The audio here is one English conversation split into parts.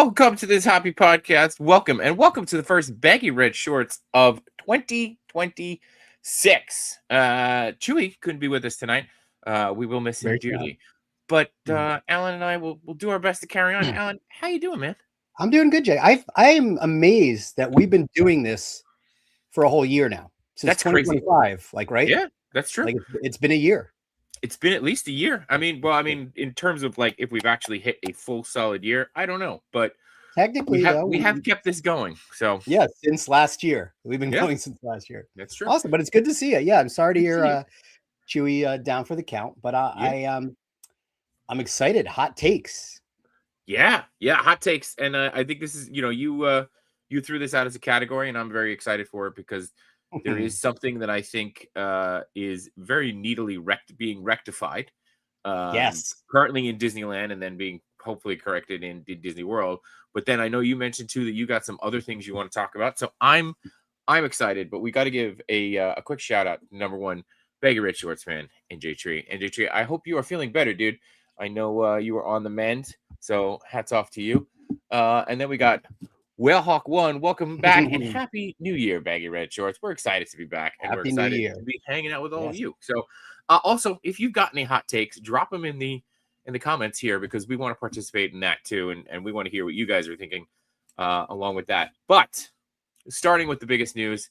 Welcome to this happy podcast. Welcome to the first Baggy Red shorts of 2026. Chewy couldn't be with us tonight. We will miss him Very dearly. But Mm. Alan and I will do our best to carry on. Alan, how you doing, man? I'm doing good, Jay. I am amazed that we've been doing this for a whole year now, since That's crazy. 2025. Like, right? Yeah, that's true. Like, it's been a year. It's been at least a year. I mean, in terms of like if we've actually hit a full solid year, I don't know, but Technically, we have kept this going. So yeah, since last year. We've been Yeah. going since last year. that's true. Awesome, but it's good to see you. Yeah, I'm sorry to Good to see hear Chewy down for the count, but Yeah. I'm excited. Hot takes. Yeah, hot takes, and I think this is you threw this out as a category, and I'm very excited for it because there is something that I think is very neatly being rectified. Yes. Currently in Disneyland, and then being hopefully corrected in Disney World. But then I know you mentioned too that you got some other things you want to talk about, so I'm excited. But we got to give a quick shout out. Number one, Baggy Red Shorts fan, NJ Tree. I hope you are feeling better, dude. I know you were on the mend. So hats off to you. And then we got Whalehawk One. Welcome back and happy New Year, Baggy Red Shorts. We're excited to be back, and we're Happy New excited Year. to be hanging out with all of Yes. you. So also, if you've got any hot takes, drop them in the comments here because we want to participate in that too, and we want to hear what you guys are thinking along with that. But starting with the biggest news,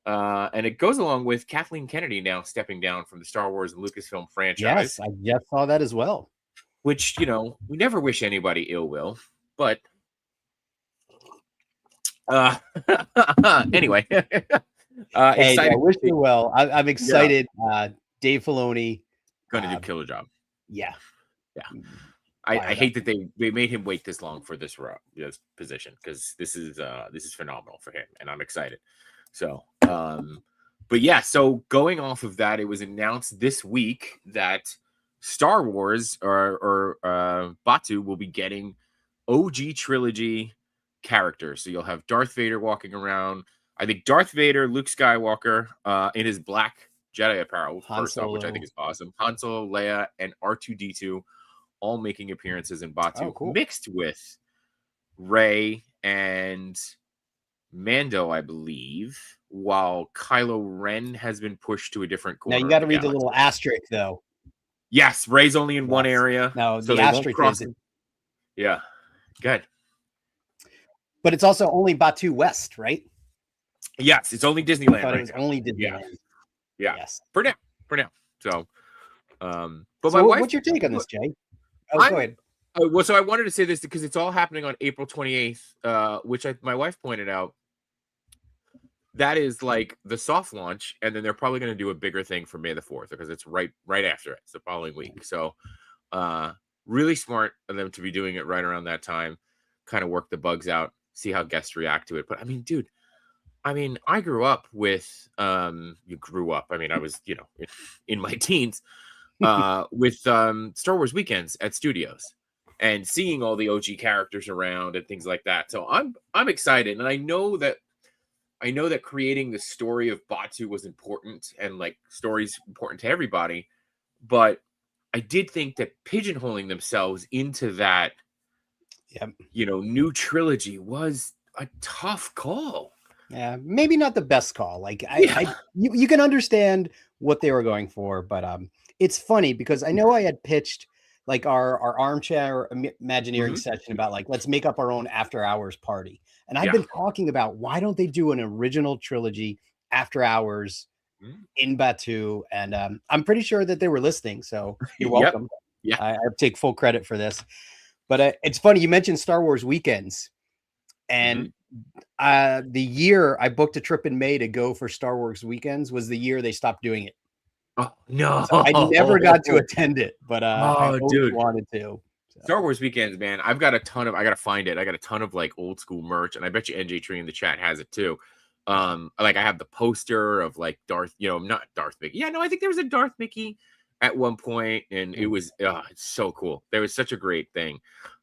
and it goes along with Kathleen Kennedy now stepping down from the Star Wars and Lucasfilm franchise. Yes, I just saw that as well. Which, we never wish anybody ill will, but anyway. Hey, Excited. I wish you well. I'm excited. Dave Filoni Gonna do killer job. Yeah. I hate that they made him wait this long for this position, because this is phenomenal for him, and I'm excited. So but yeah, so going off of that, it was announced this week that Star Wars or Batuu will be getting OG trilogy characters. So you'll have Darth Vader walking around. I think Darth Vader, Luke Skywalker, in his black Jedi apparel, first off, which I think is awesome. Han Solo, Leia, and R2-D2 all making appearances in Batuu, cool. mixed with Rey and Mando, I believe, while Kylo Ren has been pushed to a different corner. Now you got to read the little asterisk, though. Yes, Rey's only in one area. No, so the asterisk is yeah, good. But it's also only Batuu West, right? Yes, it's only Disneyland. I thought it was only Disneyland. Yeah. Yes. For now. So, but so my wife. What's your take on this, Jay? Go ahead. Well, so I wanted to say this because it's all happening on April 28th, which my wife pointed out. That is like the soft launch, and then they're probably going to do a bigger thing for May the 4th because it's right after it. It's the following week. So, really smart of them to be doing it right around that time. Kind of work the bugs out, see how guests react to it. But I mean, dude, I grew up with you grew up. I mean, I was in my teens with Star Wars weekends at studios and seeing all the OG characters around and things like that. So I'm excited, and I know that creating the story of Batuu was important, and like stories important to everybody, but I did think that pigeonholing themselves into that new trilogy was a tough call. Yeah, maybe not the best call. Like you can understand what they were going for, but it's funny because I know I had pitched like our armchair Imagineering session about like let's make up our own after hours party, and I've been talking about why don't they do an original trilogy after hours in Batuu, and I'm pretty sure that they were listening, so you're welcome. Yeah, I take full credit for this, but it's funny you mentioned Star Wars weekends, and the year I booked a trip in May to go for Star Wars weekends was the year they stopped doing it. Oh no! So I never got to attend it, but I dude, wanted to. So. Star Wars weekends, man. I've got a ton of. I gotta find it. I got a ton of like old school merch, and I bet you NJ Tree in the chat has it too. Like I have the poster of like Darth. Not Darth Mickey. Yeah, no, I think there was a Darth Mickey at one point, and it was it's so cool. There was such a great thing.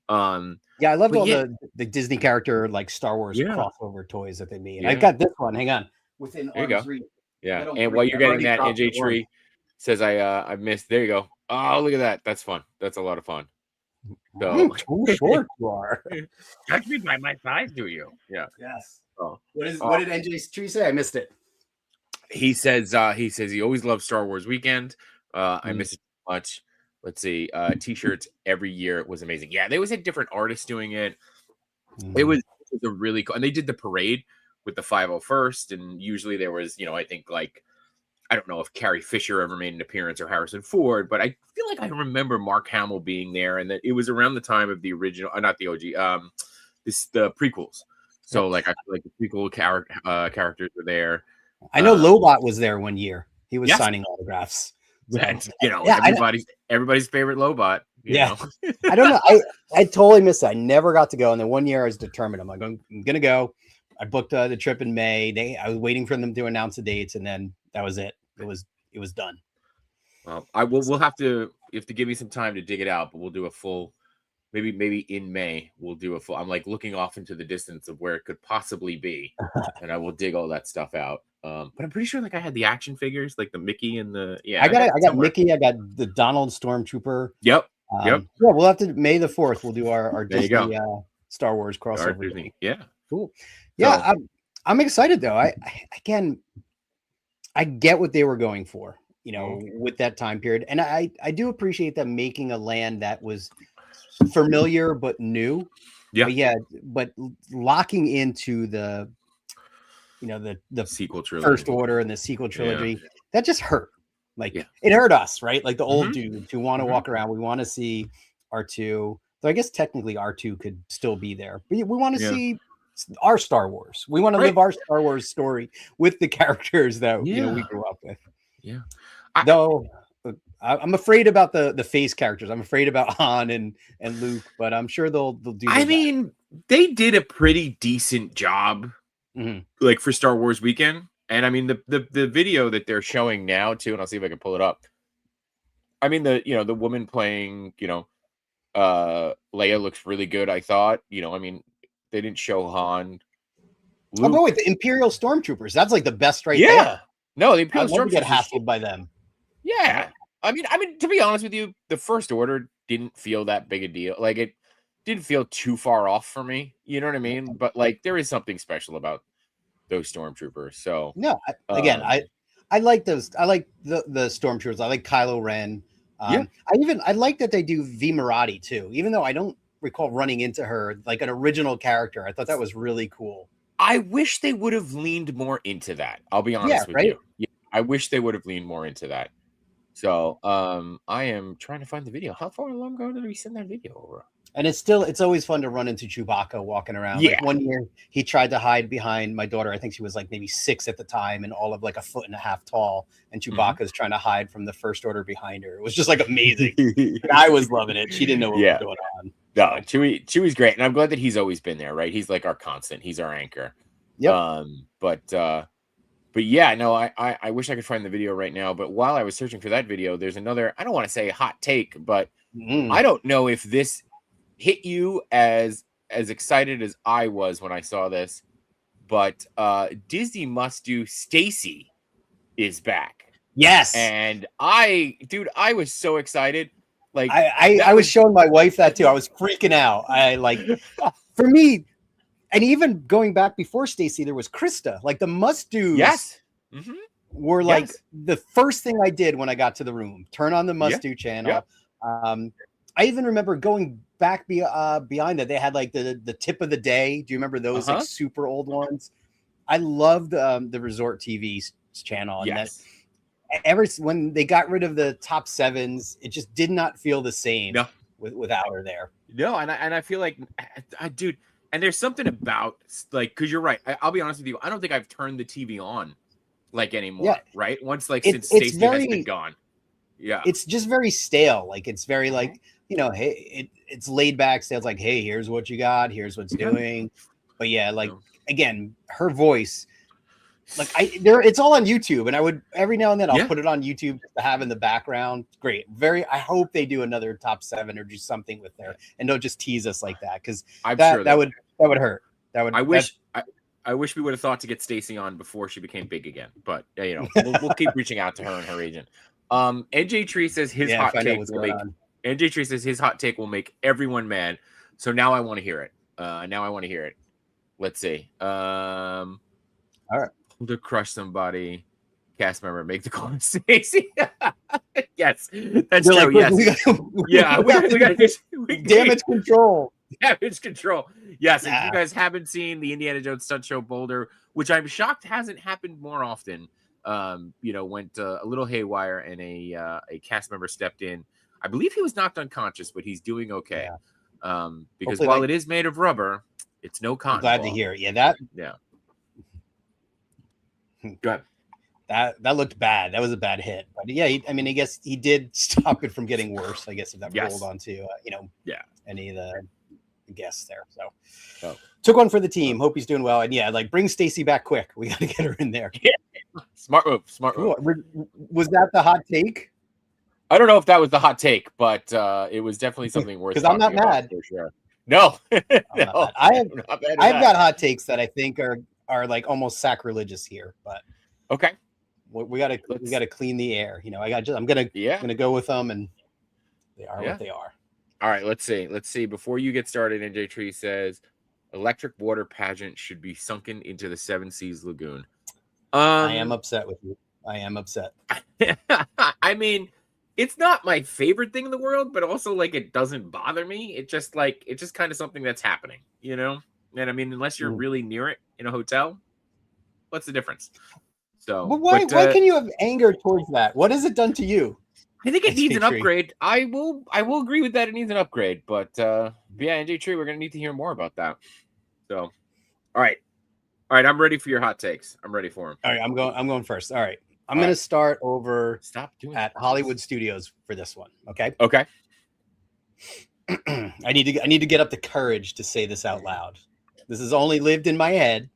Yeah, I loved all the Disney character like Star Wars crossover toys that they made. Yeah. I got this one. Hang on, within there you go. reach. Yeah, and while you're getting that, NJ Tree says I missed. There you go. Oh, look at that. That's fun. That's a lot of fun. So Too short you are. judge me by my size, do you? Yeah. Yes. Oh. What did NJ Tree say? I missed it. He says he always loved Star Wars Weekend. I miss it so much. Let's see. T-shirts every year. It was amazing. Yeah, they always had different artists doing it. It was a really cool, and they did the parade with the 501st, and usually there was, I think like I don't know if Carrie Fisher ever made an appearance or Harrison Ford, but I feel like I remember Mark Hamill being there, and that it was around the time of the original, not the OG, the prequels. So like I feel like the prequel characters were there. I know Lobot was there one year. He was signing autographs. So, and everybody's favorite Lobot. You know? I don't know. I totally missed it. I never got to go. And then one year I was determined. I'm like, I'm gonna go. I booked the trip in May. I was waiting for them to announce the dates, and then that was it. It was done. Well, we'll have to give me some time to dig it out, but we'll do a full. Maybe in May we'll do a full. I'm like looking off into the distance of where it could possibly be, and I will dig all that stuff out. But I'm pretty sure like I had the action figures, like the Mickey and the I got Mickey. I got the Donald Stormtrooper. Yep. Yeah, we'll have to May the 4th. We'll do our Disney Star Wars crossover. Disney. Yeah, cool. Yeah, so, I'm excited though. I get what they were going for, with that time period, and I do appreciate them making a land that was familiar but new. Yeah, but locking into the sequel trilogy, First Order and the sequel trilogy, that just hurt. Like it hurt us, right? Like the old dudes who want to walk around. We want to see R2. So I guess technically R2 could still be there, but we want to see our Star Wars. We want to live our Star Wars story with the characters that we grew up with. Yeah. Though I'm afraid about the face characters. I'm afraid about Han and Luke, but I'm sure they'll do. I mean, they did a pretty decent job, like for Star Wars Weekend. And I mean the video that they're showing now too, and I'll see if I can pull it up. I mean the woman playing Leia looks really good. I thought I mean they didn't show Han. Luke. Oh, wait, the Imperial Stormtroopers. That's like the best right there. No, the Imperial Stormtroopers get hassled by them. Yeah, I mean to be honest with you, the First Order didn't feel that big a deal. Like it didn't feel too far off for me. You know what I mean? But like there is something special about those stormtroopers. So no, I like those. I like the stormtroopers. I like Kylo Ren. I like that they do V Marati too, even though I don't recall running into her like an original character. I thought that was really cool. I wish they would have leaned more into that. I'll be honest with you. Yeah, I wish they would have leaned more into that. So I am trying to find the video. How far long ago did we send that video over? And it's always fun to run into Chewbacca walking around. Yeah. Like one year he tried to hide behind my daughter. I think she was like maybe 6 at the time and all of like 1.5 feet tall. And Chewbacca's trying to hide from the First Order behind her. It was just like amazing. I was loving it. She didn't know what was going on. No, Chewie's great. And I'm glad that he's always been there, right? He's like our constant. He's our anchor. Yep. But yeah, no, I wish I could find the video right now. But while I was searching for that video, there's another, I don't want to say hot take, but I don't know if this hit you as excited as I was when I saw this, but Disney Must Do Stacy is back. Yes. And I was so excited. Like I was showing my wife that too. I was freaking out. For me, and even going back before Stacy, there was Krista. Like the Must Do's were like the first thing I did when I got to the room. Turn on the Must Do channel. I even remember going back behind that. They had like the tip of the day. Do you remember those like super old ones? I loved the Resort TV channel. And when they got rid of the top 7s, it just did not feel the same without her there. No, and I feel like, dude, and there's something about like, because you're right. I'll be honest with you. I don't think I've turned the TV on like anymore. Right? Once like since Stacey has been gone. Yeah, it's just very stale. Like it's very like, hey, it's laid back. Sales like, hey, here's what you got. Here's what's doing. But yeah, like again, her voice. Like it's all on YouTube, and I would every now and then I'll put it on YouTube just to have in the background. Great, I hope they do another top 7 or do something with her, and don't just tease us like that because that would hurt. I wish we would have thought to get Stacy on before she became big again, but we'll keep reaching out to her and her agent. NJ Tree says his hot take NJ Tree says his hot take will make everyone mad. So now I want to hear it. Let's see. All right. To crush somebody, cast member, make the call to Stacy. Yes, that's They're true. like, Yes. We got damage control. Damage control. Yes, Nah. if you guys haven't seen the Indiana Jones stunt show Boulder, which I'm shocked hasn't happened more often, went a little haywire and a cast member stepped in. I believe he was knocked unconscious, but he's doing okay. Yeah. Because Hopefully, while it is made of rubber, it's no cotton I'm glad ball. to hear it. Yeah. Go ahead. That looked bad. That was a bad hit. But yeah, I guess he did stop it from getting worse. I guess if that rolled onto any of the guests there. So took one for the team. Hope he's doing well. And yeah, like bring Stacy back quick. We got to get her in there. Yeah. Smart move. Cool. Was that the hot take? I don't know if that was the hot take, but it was definitely something worth. Because I'm not mad. For sure. No, no. I've got hot takes that I think are like almost sacrilegious here, but okay. We gotta clean the air. I'm gonna go with them, and they are what they are. All right, let's see. Before you get started, NJ Tree says electric water pageant should be sunken into the Seven Seas Lagoon. I am upset with you. I am upset. I mean, it's not my favorite thing in the world, but also like it doesn't bother me. It's just kind of something that's happening, And I mean, unless you're really near it in a hotel, what's the difference? So, but why can you have anger towards that? What has it done to you? I think it needs an upgrade. I will agree with that. It needs an upgrade, but yeah, NJ Tree, we're gonna need to hear more about that. So, all right. I'm ready for your hot takes. I'm ready for them. All right, I'm going first. All right, I'm gonna start over. Stop doing at Hollywood Studios for this one. Okay. Okay. I need to get up the courage to say this out loud. This has only lived in my head.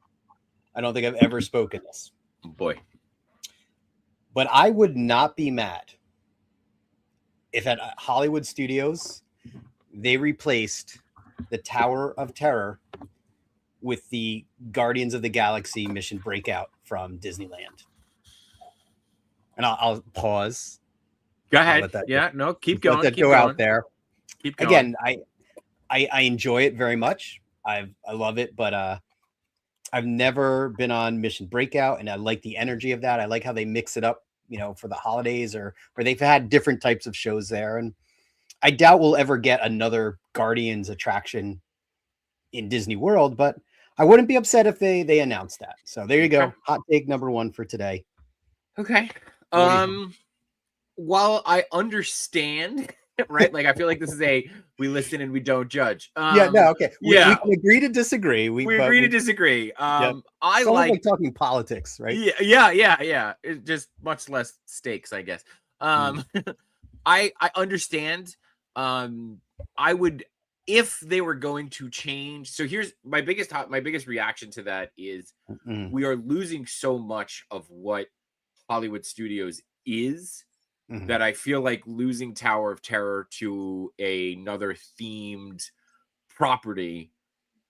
I don't think I've ever spoken this. Oh boy. But I would not be mad if at Hollywood Studios they replaced the Tower of Terror with the Guardians of the Galaxy Mission Breakout from Disneyland. And I'll pause. Go ahead. Keep going. Let that go out there. Keep going. Again, I enjoy it very much. I love it, but I've never been on Mission Breakout, and I like the energy of that. I like how they mix it up, for the holidays or they've had different types of shows there. And I doubt we'll ever get another Guardians attraction in Disney World, but I wouldn't be upset if they announced that. So there you go. Okay. Hot take number 1 for today. Okay. While I understand, right? Like I feel like this is we listen and we don't judge. Okay. We can agree to disagree. We agree to disagree. I like talking politics, right? Yeah. It's just much less stakes, I guess. I understand. I would, if they were going to change. So here's my biggest reaction to that is we are losing so much of what Hollywood Studios is. That I feel like losing Tower of Terror to another themed property,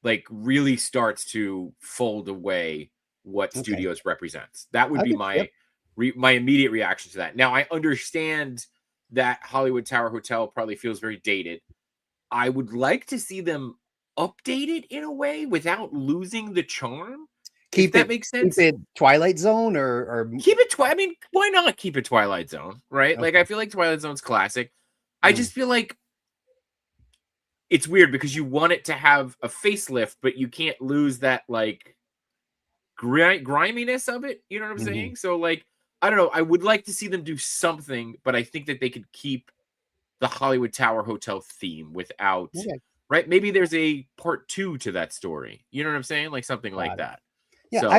like really starts to fold away what Studios represents. That would be my immediate reaction to that. Now I understand that Hollywood Tower Hotel probably feels very dated. I would like to see them updated in a way without losing the charm. That makes sense. Keep it Twilight Zone or keep it I mean, why not keep it Twilight Zone, right? Okay. Like I feel like Twilight Zone's classic. I just feel like it's weird because you want it to have a facelift, but you can't lose that like griminess of it. You know what I'm saying? So like, I don't know. I would like to see them do something, but I think that they could keep the Hollywood Tower Hotel theme without, right? Maybe there's a part 2 to that story. You know what I'm saying? Like something like that. Yeah, so,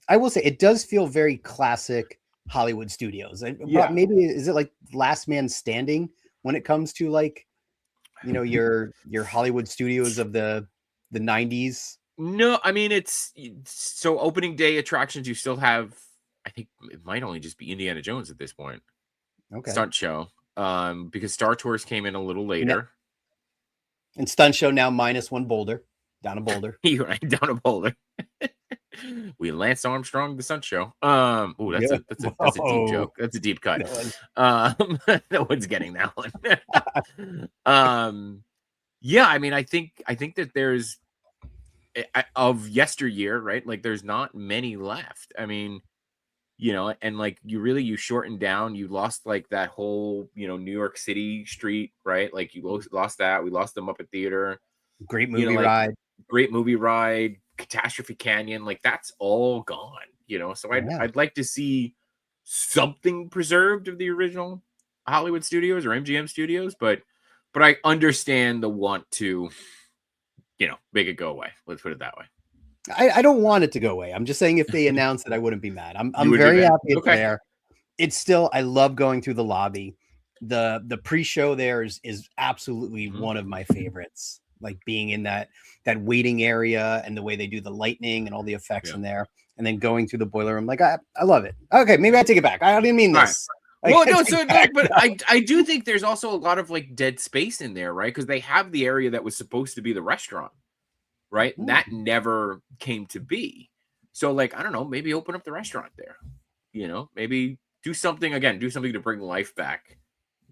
I will say it does feel very classic Hollywood Studios. Maybe is it like Last Man Standing when it comes to like, your Hollywood Studios of the 90s? No, I mean it's so opening day attractions. You still have, I think it might only just be Indiana Jones at this point. Okay, stunt show, because Star Tours came in a little later, and stunt show now -1 Boulder. down a boulder. You ride down a boulder. We Lance Armstrong the Sun Show. Oh, that's Yeah. that's a deep Whoa. joke. That's a deep cut. No. No one's getting that one. Yeah, I mean, I think that there's of yesteryear, right? Like, there's not many left. I mean, and like you shortened down. You lost like that whole New York City street, right? Like you lost that. We lost the Muppet Theater. Great movie Like ride. great movie ride. Catastrophe Canyon, like that's all gone. So I'd like to see something preserved of the original Hollywood studios or MGM studios, but I understand the want to, make it go away. Let's put it that way. I don't want it to go away. I'm just saying if they announced it, I wouldn't be mad. I'm would be very mad. happy it's Okay. there. It's still, I love going through the lobby. The pre-show there is absolutely one of my favorites. Like being in that waiting area and the way they do the lightning and all the effects in there, and then going through the boiler room. Like I love it. Okay, maybe I take it back. I didn't mean this. Right. Well, no, so no, but I do think there's also a lot of like dead space in there, right? Because they have the area that was supposed to be the restaurant, right? That never came to be. So like, I don't know, maybe open up the restaurant there. Maybe do something to bring life back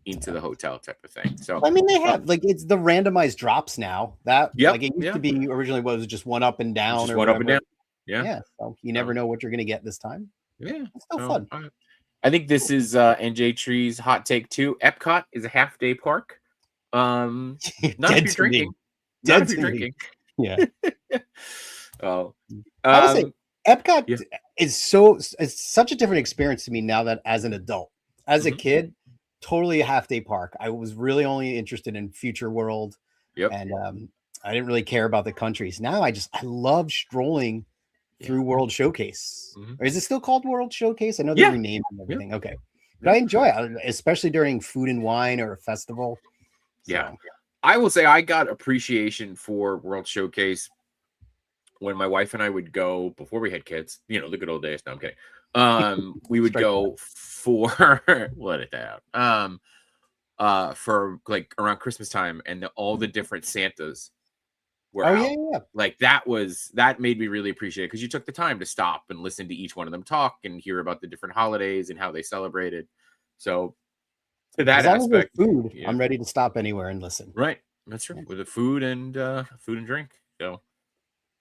into the hotel type of thing. So I mean, they have like it's the randomized drops now. That like it used to be originally was just one up and down or one up and down. Yeah. So you never know what you're gonna get this time. Yeah. It's still fun. I think this is NJ Tree's hot take too. Epcot is a half-day park. Not if you're drinking. Not if you're drinking. Yeah. Oh. I would say Epcot is such a different experience to me now that as an adult. As a kid, totally a half-day park. I was really only interested in Future World. And I didn't really care about the countries. Now I love strolling through World Showcase. Or is it still called World Showcase? I know they renamed and everything. Okay. But I enjoy it, especially during food and wine or a festival. Yeah. I will say I got appreciation for World Showcase when my wife and I would go before we had kids. The good old days. No, I'm kidding. We would go for let it out. For like around Christmas time, and all the different Santas were out. Like that made me really appreciate it because you took the time to stop and listen to each one of them talk and hear about the different holidays and how they celebrated. So to that aspect, food, I'm ready to stop anywhere and listen. Right, that's true. With the food and drink. So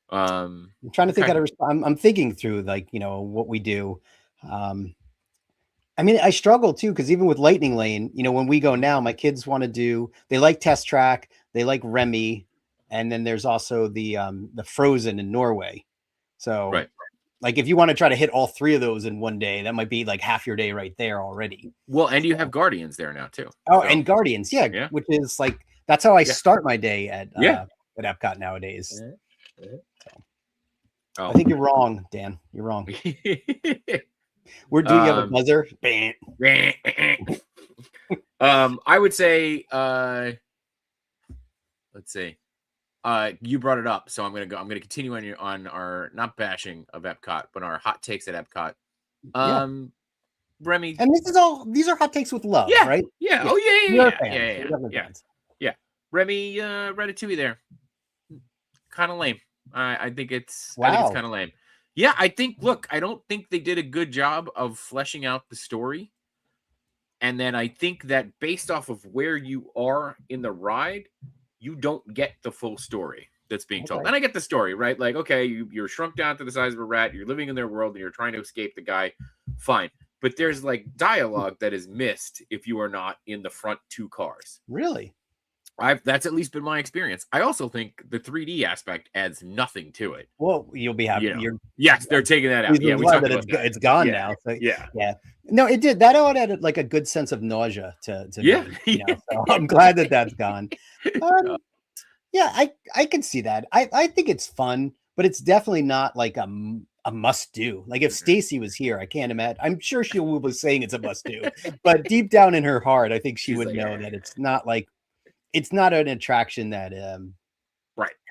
I'm trying to think how to respond. I'm thinking through like what we do. I mean, I struggle too because even with Lightning Lane, when we go now, my kids want to do. They like Test Track, they like Remy, and then there's also the Frozen in Norway. So, like if you want to try to hit all three of those in one day, that might be like half your day right there already. Well, and you have Guardians there now too. Oh, and Guardians, which is like that's how I start my day at Epcot nowadays. I think you're wrong, Dan. You're wrong. Where do you have a buzzer? I would say, let's see. You brought it up, so I'm gonna continue on our not bashing of Epcot, but our hot takes at Epcot. Remy, and these are hot takes with love, right? Yeah. Oh yeah. Remy, Ratatouille there, kind of lame. I think it's kind of lame. Yeah, I don't think they did a good job of fleshing out the story. And then I think that based off of where you are in the ride, you don't get the full story that's being told. And I get the story, right? Like, okay, you're shrunk down to the size of a rat, you're living in their world, and you're trying to escape the guy. Fine. But there's like dialogue that is missed if you are not in the front two cars. Really? That's at least been my experience. I also think the 3D aspect adds nothing to it. Well, you'll be happy. Yes, they're taking that out. Yeah, we talked about that. It's gone now. So, yeah. No, it did. That added like a good sense of nausea to me. So I'm glad that that's gone. I can see that. I think it's fun, but it's definitely not like a must do. Like if Stacy was here, I can't imagine. I'm sure she will be saying it's a must do, but deep down in her heart, I think she would know that it's not like. It's not an attraction that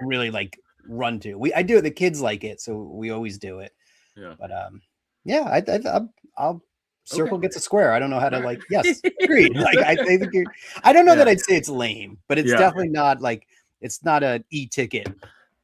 really like run to. I do it. The kids like it, so we always do it. Yeah. But I'll circle gets a square. I don't know how to like. Yes, agreed. Like I think I don't know that I'd say it's lame, but it's definitely not like it's not an e-ticket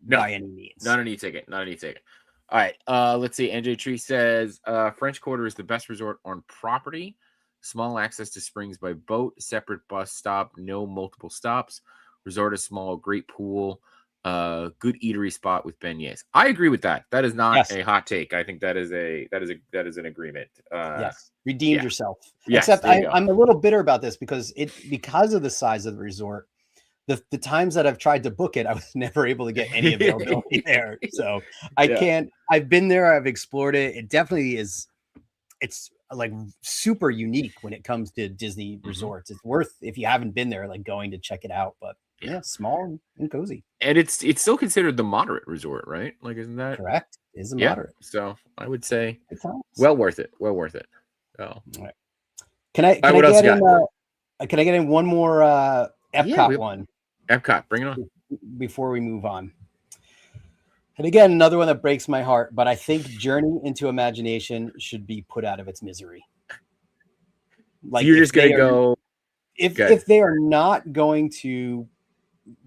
by any means. Not an e-ticket. Not an e-ticket. All right. Let's see. NJ Tree says French Quarter is the best resort on property. Small access to springs by boat. Separate bus stop. No multiple stops. Resort is small. Great pool. Good eatery spot with beignets. I agree with that. That is not a hot take. I think that is an agreement. Yes, redeemed yourself. Yes, Except I'm a little bitter about this because of the size of the resort. The times that I've tried to book it, I was never able to get any availability there. So I can't. I've been there. I've explored it. It definitely is. It's like super unique when it comes to Disney resorts. It's worth, if you haven't been there, like going to check it out. But yeah, small and cozy. And it's still considered the moderate resort, right? Like, isn't that correct? Is a moderate. So I would say well worth it. Well worth it. Oh. All right. Can I get in one more Epcot one? Epcot, bring it on. Before we move on. And again, another one that breaks my heart, but I think Journey into Imagination should be put out of its misery. Like, so you're just going to go. If they are not going to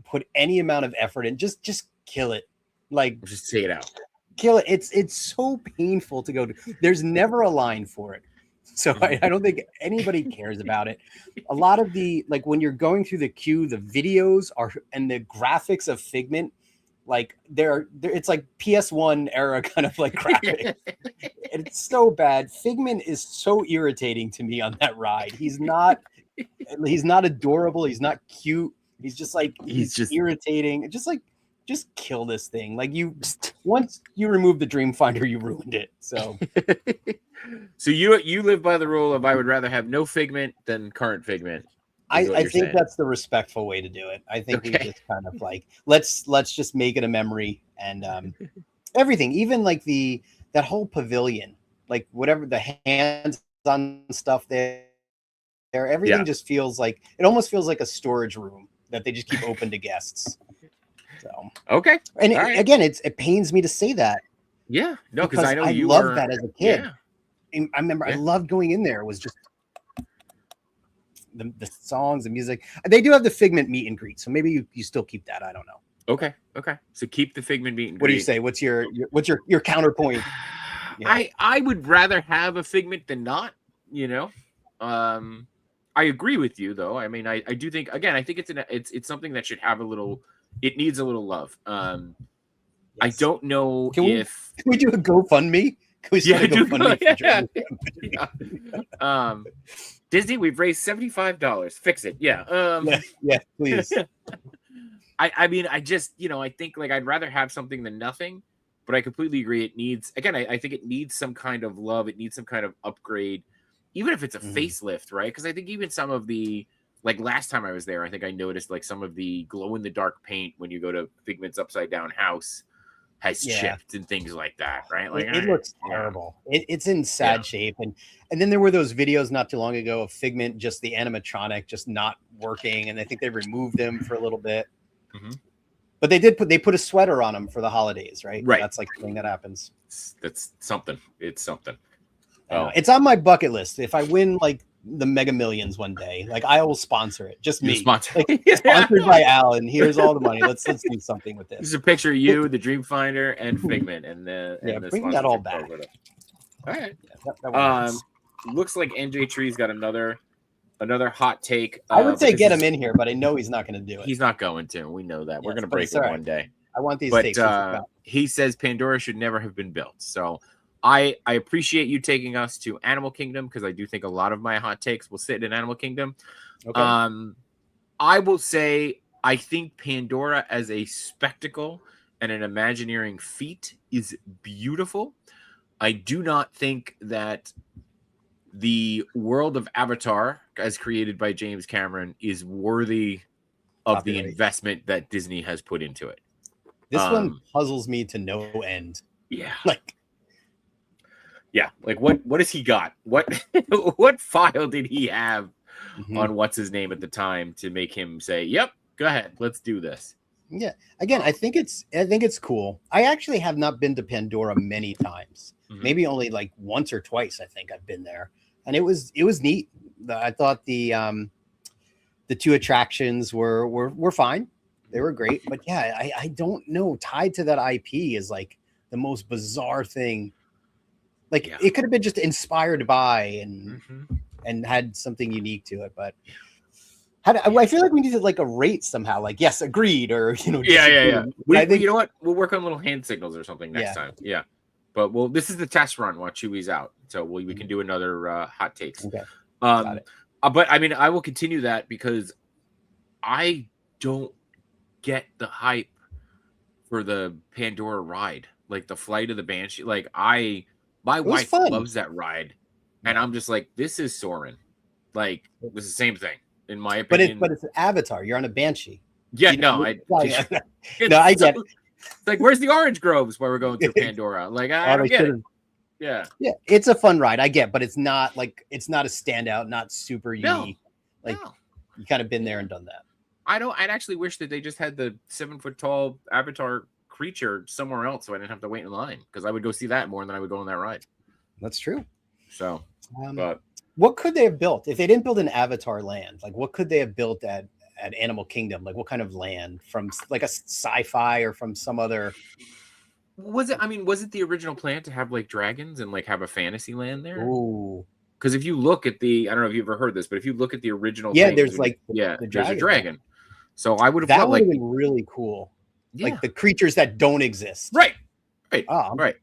put any amount of effort in, just kill it. Like, just say it out. Kill it. It's so painful to go to. There's never a line for it. So I don't think anybody cares about it. A lot of the, like, when you're going through the queue, the videos and the graphics of Figment, like they're it's like PS1 era kind of like graphics. It's so bad. Figment is so irritating to me on that ride. He's not adorable. He's not cute. He's just like, he's just irritating. Just kill this thing. Like, once you remove the Dreamfinder, you ruined it. So so you live by the rule of I would rather have no Figment than current Figment. I think that's the respectful way to do it. I think we just kind of like, let's just make it a memory, and everything, even like that whole pavilion, like whatever the hands-on stuff there, everything just feels like, it almost feels like a storage room that they just keep open to guests. So and again, it pains me to say that. Yeah, no, because I know you loved that as a kid. Yeah. I remember I loved going in there. It was just the songs, the music. They do have the Figment meet and greet, so maybe you still keep that. I don't know. Okay. So keep the Figment meet and greet. What do you say? What's your counterpoint? Yeah. I would rather have a Figment than not. You know, I agree with you though. I mean, I do think, again, I think it's something that should have a little. It needs a little love. Yes. I don't know can we do a GoFundMe? Can we start a GoFundMe? Disney, we've raised $75. Fix it. Yeah. Yeah, please. I mean, I just, I think like I'd rather have something than nothing, but I completely agree. It needs, again, I think it needs some kind of love. It needs some kind of upgrade, even if it's a facelift, right? Because I think even some of the, like last time I was there, I think I noticed like some of the glow in the dark paint when you go to Figment's upside down house has chipped and things like that, right? Like it looks terrible. It's in sad shape. And then there were those videos not too long ago of Figment, just the animatronic just not working, and I think they removed him for a little bit. But they put a sweater on him for the holidays, right? Right. That's like the thing that happens. That's something. It's something. It's on my bucket list. If I win like the Mega Millions one day, like I will sponsor it. Just me. Sponsored by Alan. Here's all the money. Let's do something with this. This is a picture of you, the Dreamfinder, and Figment, and bring that all back. All right. Looks like NJ Tree's got another hot take. I would say get him in here, but I know he's not going to do it. He's not going to. We know that. We're going to break it one day. I want these takes. He says Pandora should never have been built. So I appreciate you taking us to Animal Kingdom, because I do think a lot of my hot takes will sit in Animal Kingdom. Okay. I will say I think Pandora as a spectacle and an Imagineering feat is beautiful. I do not think that the world of Avatar, as created by James Cameron, is worthy of the investment that Disney has put into it. This one puzzles me to no end. Yeah. Like what has he got? What file did he have on what's his name at the time to make him say, "Yep, go ahead, let's do this"? Yeah. Again, I think it's cool. I actually have not been to Pandora many times. Maybe only like once or twice. I think I've been there, and it was neat. I thought the two attractions were fine. They were great, but yeah, I don't know. Tied to that IP is like the most bizarre thing. Like Yeah. it could have been just inspired by Mhm. and had something unique to it, but Yeah. I feel like we needed like a rate somehow, like yes, agreed, or Yeah, yeah, yeah. disagreed. I think You know what? We'll work on little hand signals or something next yeah, time. Yeah. But this is the test run while Chewy's out. So we can do another hot takes. okay, got Um it. but I mean I will continue that because I don't get the hype for the Pandora ride. Like the flight of the Banshee. Like my It was wife fun. loves that ride. And Yeah, I'm just like, this is Soren. Like, it's the same thing, in my but opinion. it's an Avatar. You're on a Banshee. Yeah, no, No, I it's get it. like, where's the orange groves while we're going through Pandora? Like, I Oh, don't they get should it. have. Yeah. Yeah, it's a fun ride. I get, but it's not a standout, not super No, unique. Like no. you kind of been there Yeah. and done that. I'd actually wish that they just had the 7 foot tall Avatar creature somewhere else so I didn't have to wait in line because I would go see that more than I would go on that ride. That's true. So, Um, but what could they have built if they didn't build an Avatar land? Like, what could they have built at Animal Kingdom? Like, what kind of land from like a sci-fi or from some other? was it the original plan to have like dragons and like have a fantasy land there? Ooh, Because if you look at I don't know if you've ever heard this, but if you look at the original yeah. things, There's like the there's a dragon land. dragon. So I would have That loved would have like, been really cool. yeah, Like the creatures that don't exist. right, Oh, right,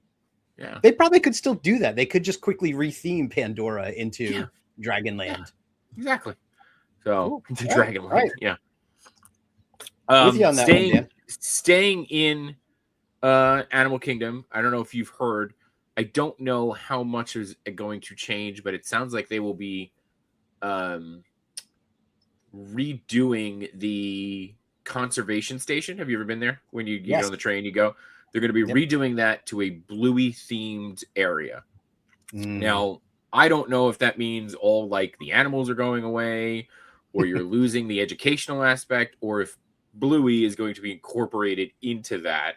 yeah, they probably could still do that. They could just quickly retheme Pandora into yeah, Dragonland. exactly. So Cool. the All dragon right. land, yeah. With you on that one, Dan. Staying in Animal Kingdom. I don't know if you've heard. I don't know how much is going to change, but it sounds like they will be redoing the conservation station. Have you ever been there? When you get Yes. on the train, you go. They're going to be Yep. redoing that to a Bluey themed area. Mm. Now, I don't know if that means all like the animals are going away, or you're losing the educational aspect, or if Bluey is going to be incorporated into that.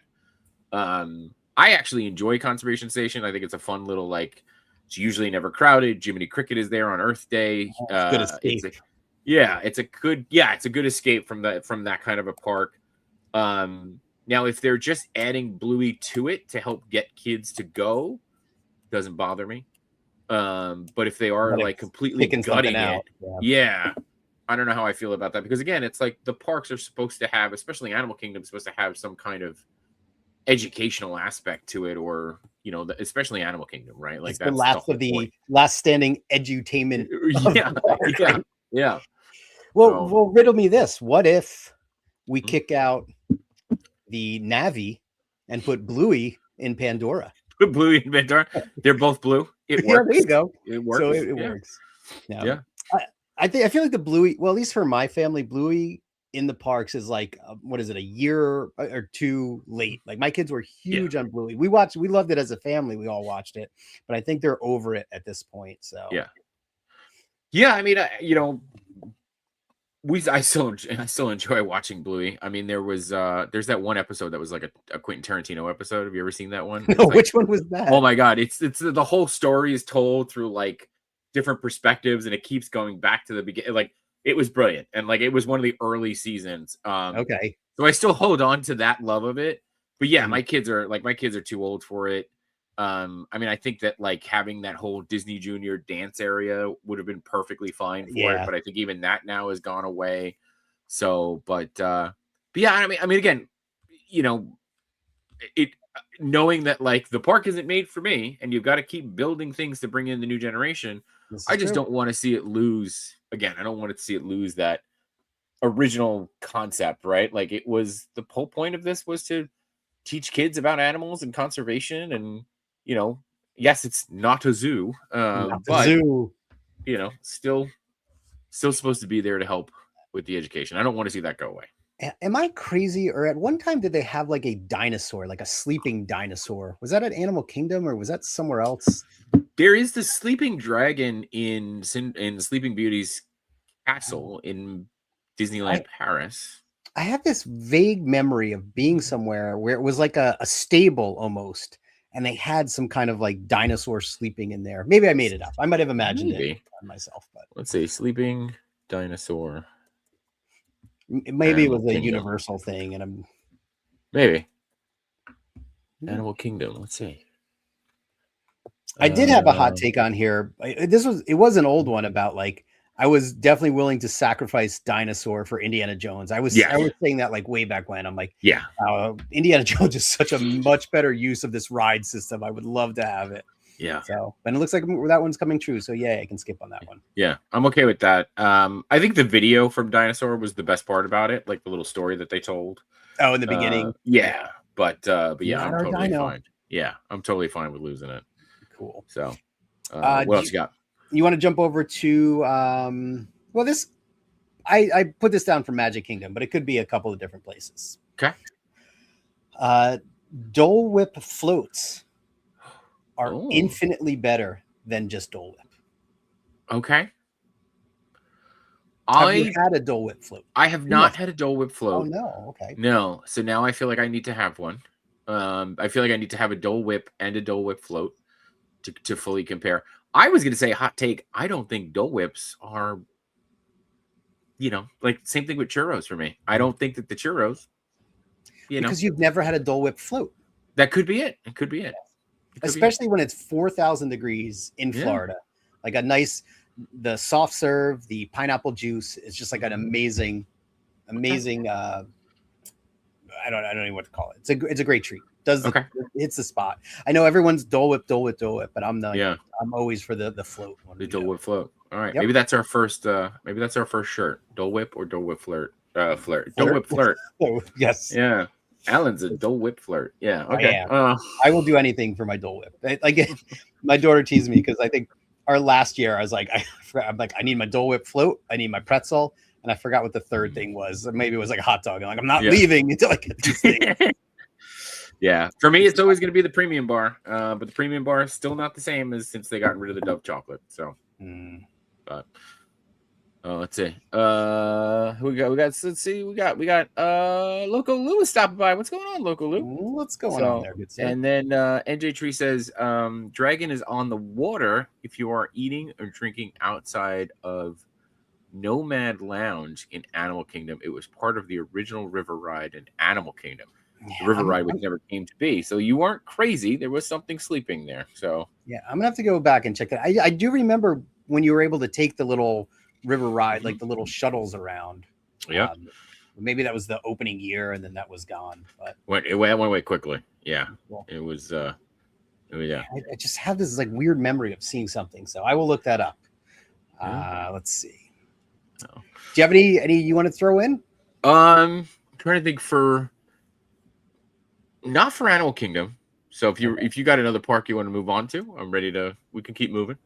I actually enjoy Conservation Station. I think it's a fun little like. It's usually never crowded. Jiminy Cricket is there on Earth Day. It's good escape. It's a good escape from that kind of a park. Now if they're just adding Bluey to it to help get kids to go, doesn't bother me. But if they are like completely gutting it, yeah, I don't know how I feel about that because again, it's like the parks are supposed to have, especially Animal Kingdom, supposed to have some kind of educational aspect to it, or especially Animal Kingdom, right? Like it's that's the last of the last standing edutainment. Yeah. Well, riddle me this: what if we kick out the Navi and put Bluey in Pandora? Put Bluey in Pandora. They're both blue. It works. Yeah, there you go. It works. So it works. Yeah. I feel like the Bluey. Well, at least for my family, Bluey in the parks is like what is it, a year or two late. Like my kids were huge on Bluey. We loved it as a family. We all watched it, but I think they're over it at this point. So yeah. I mean, I still enjoy watching Bluey. I mean, there's that one episode that was like a Quentin Tarantino episode. Have you ever seen that one? No, which one was that? Oh my god, it's the whole story is told through like different perspectives, and it keeps going back to the beginning. Like it was brilliant, and like it was one of the early seasons. Okay, so I still hold on to that love of it. But yeah, my kids are too old for it. I mean, I think that like having that whole Disney Junior dance area would have been perfectly fine for it, but I think even that now has gone away. So, but yeah, I mean, again, knowing that like the park isn't made for me, and you've got to keep building things to bring in the new generation. I just don't want to see it lose. Again, I don't want to see it lose that original concept, right? Like it was the whole point of this was to teach kids about animals and conservation, and yes, it's not a zoo, but still supposed to be there to help with the education. I don't want to see that go away. Am I crazy? Or at one time, did they have like a dinosaur, like a sleeping dinosaur? Was that at Animal Kingdom or was that somewhere else? There is the sleeping dragon in Sleeping Beauty's castle in Disneyland Paris. I have this vague memory of being somewhere where it was like a stable almost, and they had some kind of like dinosaur sleeping in there. Maybe I made it up. I might have imagined it myself. But let's see, sleeping dinosaur. Maybe it Animal was a Kingdom. universal thing, and I'm Maybe. Animal Kingdom. Let's see. I did have a hot take on here. It was an old one about like I was definitely willing to sacrifice dinosaur for Indiana Jones. I was saying that like way back when. I'm like, yeah, Indiana Jones is such a much better use of this ride system. I would love to have it. yeah. So, and it looks like that one's coming true. So yeah, I can skip on that one. Yeah, I'm okay with that. I think the video from Dinosaur was the best part about it, like the little story that they told. Oh, in the beginning. Yeah, but yeah, Not I'm our totally dino. fine. Yeah, I'm totally fine with losing it. Cool. So, what else you got? You want to jump over to well, this I put this down for Magic Kingdom, but it could be a couple of different places. Okay. Dole Whip floats are Oh. infinitely better than just Dole Whip. Okay. Have you had a Dole Whip float? I have not had a Dole Whip float. Oh no, okay. No. So now I feel like I need to have one. I feel like I need to have a Dole Whip and a Dole Whip float to fully compare. I was gonna say hot take. I don't think Dole Whips are, like same thing with churros for me. I don't think that the churros, because you've never had a Dole Whip float. That could be it. It could be it. Especially when it's 4,000 degrees in Florida. Like the soft serve, the pineapple juice is just like an amazing. I don't know what to call it. It's a great treat. It hits the spot. I know everyone's Dole Whip, but I'm not. Yeah. I'm always for the float. The Dole Whip float. All right. Yep. Maybe that's our first. Maybe that's our first shirt. Dole Whip or Dole Whip flirt. Flirt. Dole Whip flirt. Yes. Yeah. Alan's a Dole Whip flirt. Yeah. Okay. I will do anything for my Dole Whip. My daughter teased me because I think our last year I was like, I'm like, I need my Dole Whip float. I need my pretzel. And I forgot what the third thing was. Maybe it was like a hot dog. I'm like, I'm not leaving until I get these things. Yeah. For me, it's always going to be the premium bar. But the premium bar is still not the same as since they got rid of the Dove chocolate. So, but let's see. We got. Let's see. We got. Loco Lou stopping by. What's going on, Loco Lou? What's going on there? Good sir? And then NJ Tree says, Dragon is on the water if you are eating or drinking outside of Nomad Lounge in Animal Kingdom. It was part of the original river ride in Animal Kingdom. The river ride which never came to be. So you weren't crazy. There was something sleeping there. So yeah, I'm gonna have to go back and check that. I do remember when you were able to take the little river ride, like the little shuttles around. Yeah. Maybe that was the opening year and then that was gone. But it went away quickly. Yeah. Cool. It was I just have this like weird memory of seeing something. So I will look that up. Let's see. Do you have any you want to throw in? I'm trying to think not for Animal Kingdom. So if you got another park you want to move on to, I'm ready to. We can keep moving.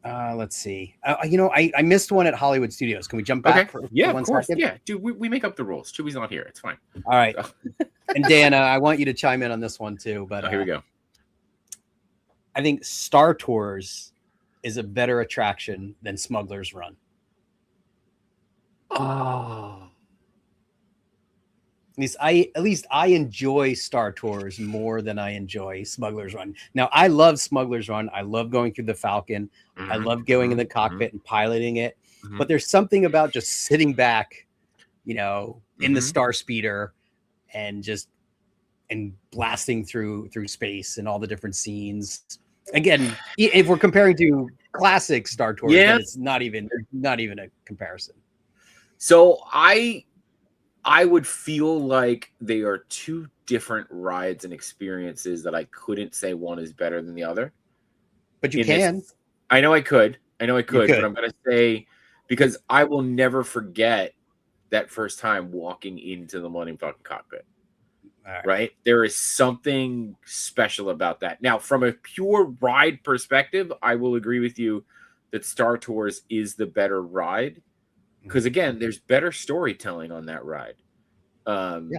Let's see. I missed one at Hollywood Studios. Can we jump back? For of course. Second? Yeah, dude, we make up the rules. Chewy's not here. It's fine. All right. So. And Dan, I want you to chime in on this one too. But here we go. I think Star Tours is a better attraction than Smuggler's Run. Oh. At least I enjoy Star Tours more than I enjoy Smuggler's Run. Now, I love Smuggler's Run. I love going through the Falcon. I love going in the cockpit and piloting it. But there's something about just sitting back, in the Star Speeder and blasting through space and all the different scenes. Again, if we're comparing to classic Star Tours, then it's not even a comparison. So I would feel like they are two different rides and experiences that I couldn't say one is better than the other. But you can. I know I could, but I'm going to say, because I will never forget that first time walking into the Millennium Falcon cockpit. Right? There is something special about that. Now, from a pure ride perspective, I will agree with you that Star Tours is the better ride. Because again, there's better storytelling on that ride. And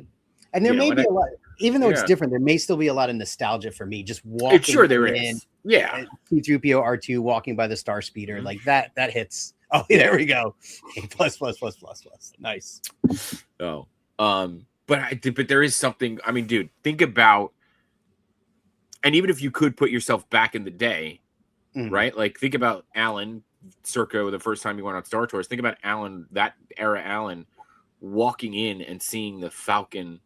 there may be a lot, even though it's different, there may still be a lot of nostalgia for me. Just walking there is. Yeah. C-3PO R2 walking by the Star Speeder, like that hits. Oh, there we go. Plus. Nice. Oh. But there is something. I mean, dude, think about, and even if you could put yourself back in the day, right? Like think about Alan circa the first time you went on Star Tours. Think about Alan, that era Alan, walking in and seeing the Falcon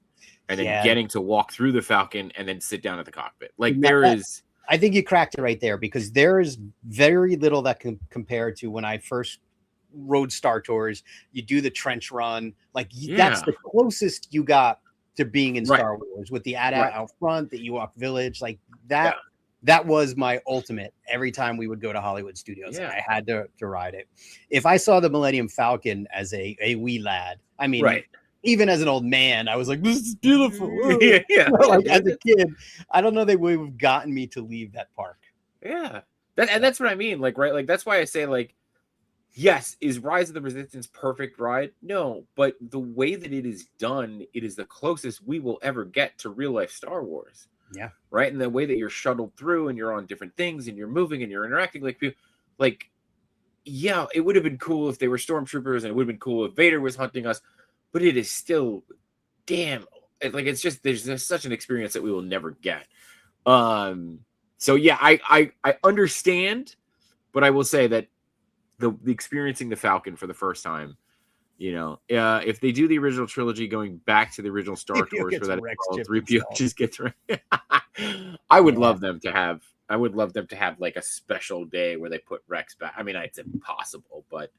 and then Yeah. getting to walk through the Falcon and then sit down at the cockpit. Like And there is, I think you cracked it right there, because there is very little that can compare to when I first rode Star Tours. You do the trench run, like that's the closest you got to being in Star Wars, with the AT-AT out front, the Ewok Village, like that. That was my ultimate. Every time we would go to Hollywood Studios, I had to ride it. If I saw the Millennium Falcon as a wee lad, I mean, even as an old man, I was like, this is beautiful. Like, as a kid, I don't know they would have gotten me to leave that park. Yeah. And that's what I mean. Like, right. Like, that's why I say, like, yes, is Rise of the Resistance perfect ride? No, but the way that it is done, it is the closest we will ever get to real life Star Wars. Yeah. Right. And the way that you're shuttled through and you're on different things and you're moving and you're interacting, like, yeah, it would have been cool if they were stormtroopers, and it would have been cool if Vader was hunting us, but it is still damn, like, it's just, there's such an experience that we will never get. So yeah, I understand, but I will say that the experiencing the Falcon for the first time, if they do the original trilogy, going back to the original Star Tours for that 3PO just gets I would love them to have like a special day where they put Rex back. I mean, it's impossible, but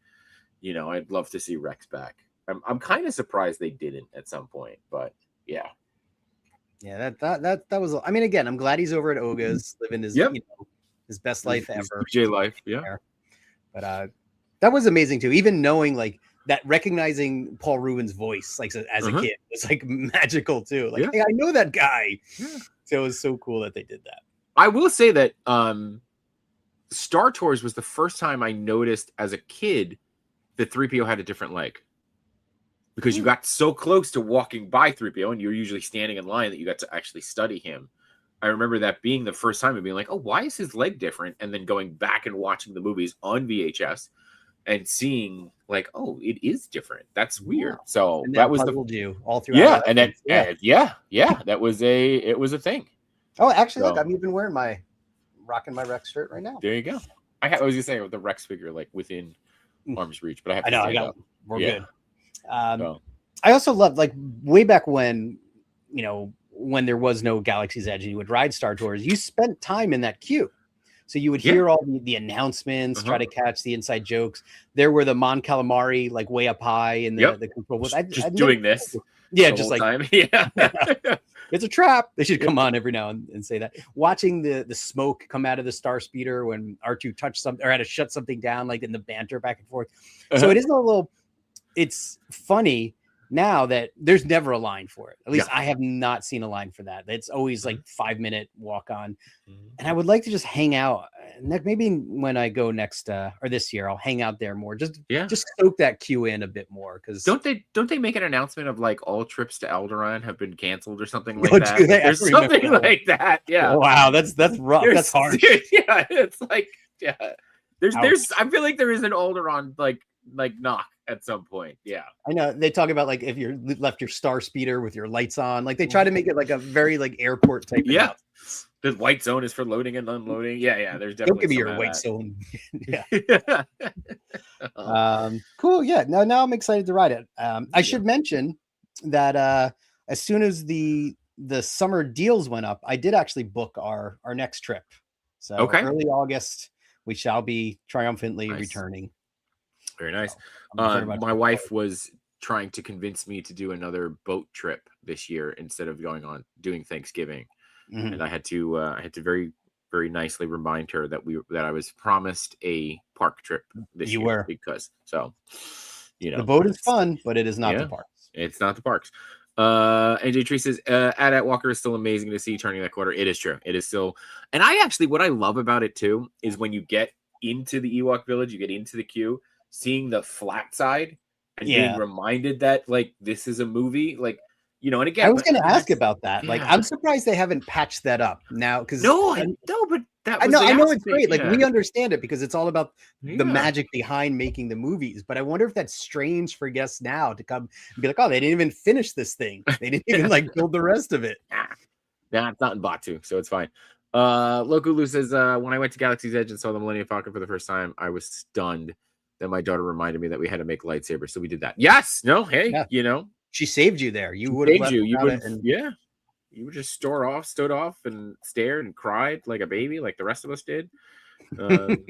I'd love to see Rex back. I'm kind of surprised they didn't at some point, but yeah. Yeah, that was. I mean, again, I'm glad he's over at Oga's, living his his best life ever. DJ life, yeah. But that was amazing too. Even knowing like that, recognizing Paul Rubin's voice, like as a kid, was like magical too. Like, hey, I know that guy. Yeah. So it was so cool that they did that. I will say that Star Tours was the first time I noticed as a kid that 3PO had a different leg. Because you got so close to walking by 3PO, and you're usually standing in line, that you got to actually study him. I remember that being the first time and being like, oh, why is his leg different? And then going back and watching the movies on VHS and seeing like, oh, it is different. That's weird. So that was you all through. Yeah. And then, that was it was a thing. Oh, actually, look, I'm even rocking my Rex shirt right now. There you go. I was going to say with the Rex figure, like within arm's reach, but I have to stand up. We're good. I also loved, like, way back when, when there was no Galaxy's Edge and you would ride Star Tours, you spent time in that queue. So you would hear all the announcements, try to catch the inside jokes. There were the Mon Calamari, like, way up high in the control booth. Just doing this. Yeah, just like, time. Yeah. It's a trap. They should come on every now and say that. Watching the smoke come out of the Star Speeder when R2 touched something or had to shut something down, like in the banter back and forth. So it is a little... It's funny now that there's never a line for it. At least I have not seen a line for that. It's always like 5-minute walk on. And I would like to just hang out. Maybe when I go next or this year, I'll hang out there more. Just soak that queue in a bit more. Because don't they make an announcement of like all trips to Alderaan have been canceled or something like that? There's something like that. Yeah. Oh, wow, that's rough. That's hard. Yeah, it's like There's I feel like there is an Alderaan like knock at some point. Yeah, I know they talk about like if you left your Star Speeder with your lights on, like they try to make it like a very like airport type. Yeah, the white zone is for loading and unloading. Yeah, there's definitely. Don't give me your white zone. Yeah. Cool. Yeah. Now I'm excited to ride it. I should mention that as soon as the summer deals went up, I did actually book our next trip. So early August, we shall be triumphantly returning. Very nice. My wife was trying to convince me to do another boat trip this year instead of doing Thanksgiving, and I had to very, very nicely remind her that I was promised a park trip this year because the boat is fun, but it is not the parks. It's not the parks. AJ Tree says AT-AT Walker is still amazing to see turning that corner. It is true. It is still, and what I love about it too is when you get into the Ewok village, you get into the queue. Seeing the flat side and being reminded that like this is a movie, like and again, I was going to ask about that. Like, I'm surprised they haven't patched that up now because but that I know it's great. Like we understand it because it's all about the magic behind making the movies. But I wonder if that's strange for guests now to come and be like, oh, they didn't even finish this thing. They didn't even like build the rest of it. Nah, it's not in Batu, so it's fine. Lokulu says when I went to Galaxy's Edge and saw the Millennium Falcon for the first time, I was stunned. Then my daughter reminded me that we had to make lightsabers, so we did that. Yes, no, hey, Yeah. you know, She saved you there. You she would have saved left you. You without would, it, and yeah, you would just stood off, and stared and cried like a baby, like the rest of us did, um,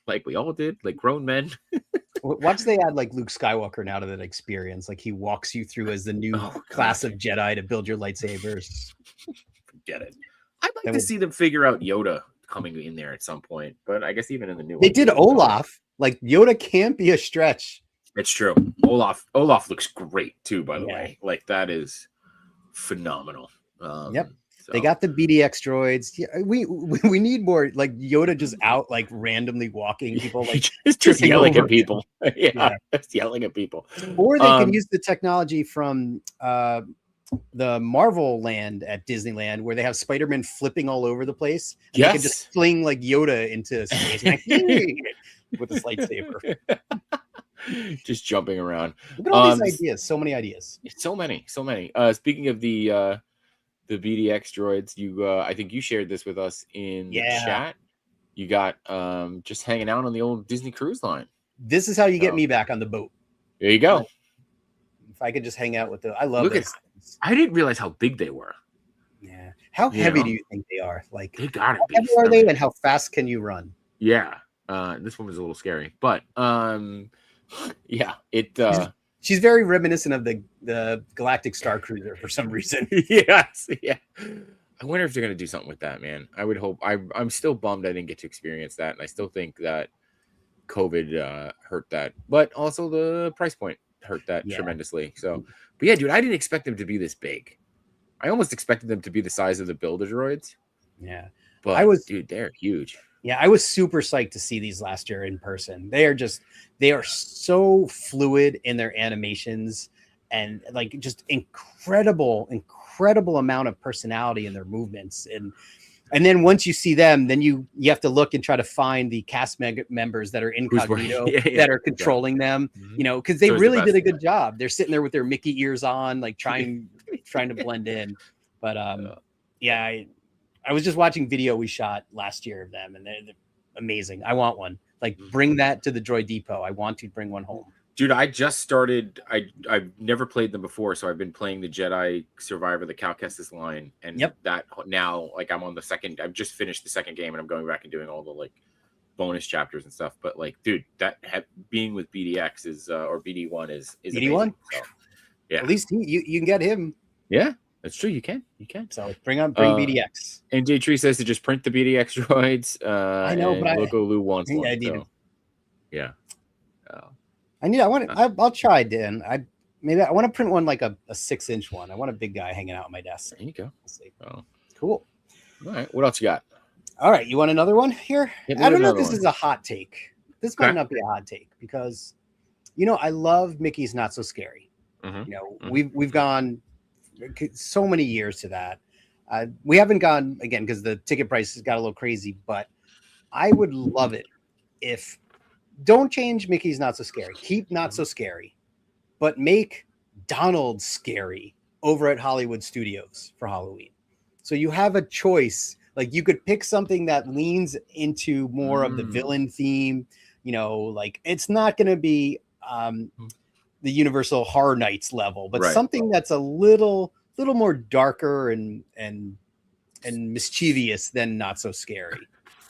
like we all did, like grown men. watch they add like Luke Skywalker now to that experience. Like he walks you through as the new Oh class God, of Jedi to build your lightsabers. forget it. I'd like That to was see them figure out Yoda coming in there at some point, but I guess even in the new they one, did Yoda's gone. Olaf. Like Yoda can't be a stretch. It's true. Olaf looks great too, by the Yeah. way. Like that is phenomenal. Yep. So. They got the BDX droids. Yeah, we need more like Yoda just out like randomly walking people, like just yelling over. at people. Yeah, Yeah. just yelling at people. Or they can use the technology from the Marvel land at Disneyland where they have Spider-Man flipping all over the place. And they can just fling like Yoda into space with his lightsaber. Just jumping around. Look at all these ideas. So many ideas. So many. Speaking of the BDX droids, you I think you shared this with us in the chat. You got just hanging out on the old Disney Cruise Line. This is how you get me back on the boat. There you go. If I could just hang out with the, I love those things. I didn't realize how big they were. Yeah. How heavy do you think they are? Like, they gotta be. How heavy are they, and how fast can you run? Yeah. This one was a little scary, but yeah, it. She's very reminiscent of the Galactic Star Cruiser for some reason. Yes. Yeah. I wonder if they're gonna do something with that, man. I would hope. I'm still bummed I didn't get to experience that, and I still think that COVID hurt that, but also the price point hurt that tremendously. So, but yeah, dude, I didn't expect them to be this big. I almost expected them to be the size of the Builder droids. Yeah, but dude, they're huge. Yeah, I was super psyched to see these last year in person. They are so fluid in their animations and like just incredible amount of personality in their movements. And then once you see them, then you have to look and try to find the cast members that are incognito that are controlling them, you know, because they really did a good job. They're sitting there with their Mickey ears on, like trying to blend in. But yeah, I was just watching video we shot last year of them, and they're amazing. I want one. Like, bring that to the Droid Depot. I want to bring one home. Dude, I just started. I've never played them before, so I've been playing the Jedi Survivor, the Cal Kestis line, and that now, like, I'm on the second. I've just finished the second game, and I'm going back and doing all the like bonus chapters and stuff. But like, dude, that being with BDX is or BD1 is BD1. So, yeah, at least you can get him. Yeah. That's true. You can. So bring BDX. And J Tree says to just print the BDX droids. I know, but Loco Lou wants one. I need it. Yeah. I'll try, Dan. I want to print one like a 6-inch one. I want a big guy hanging out on my desk. There you go. We'll see. Oh, cool. All right. What else you got? All right. You want another one here? I don't know if this is a hot take. This might not be a hot take because, you know, I love Mickey's Not So Scary. You know, we've gone so many years to that. We haven't gone again because the ticket prices got a little crazy, but I would love it if don't change Mickey's Not So Scary. Keep Not So Scary, but make Donald scary over at Hollywood Studios for Halloween. So you have a choice. Like you could pick something that leans into more of the villain theme. You know, like it's not going to be the Universal Horror Nights level, but something that's a little more darker and mischievous than Not So Scary.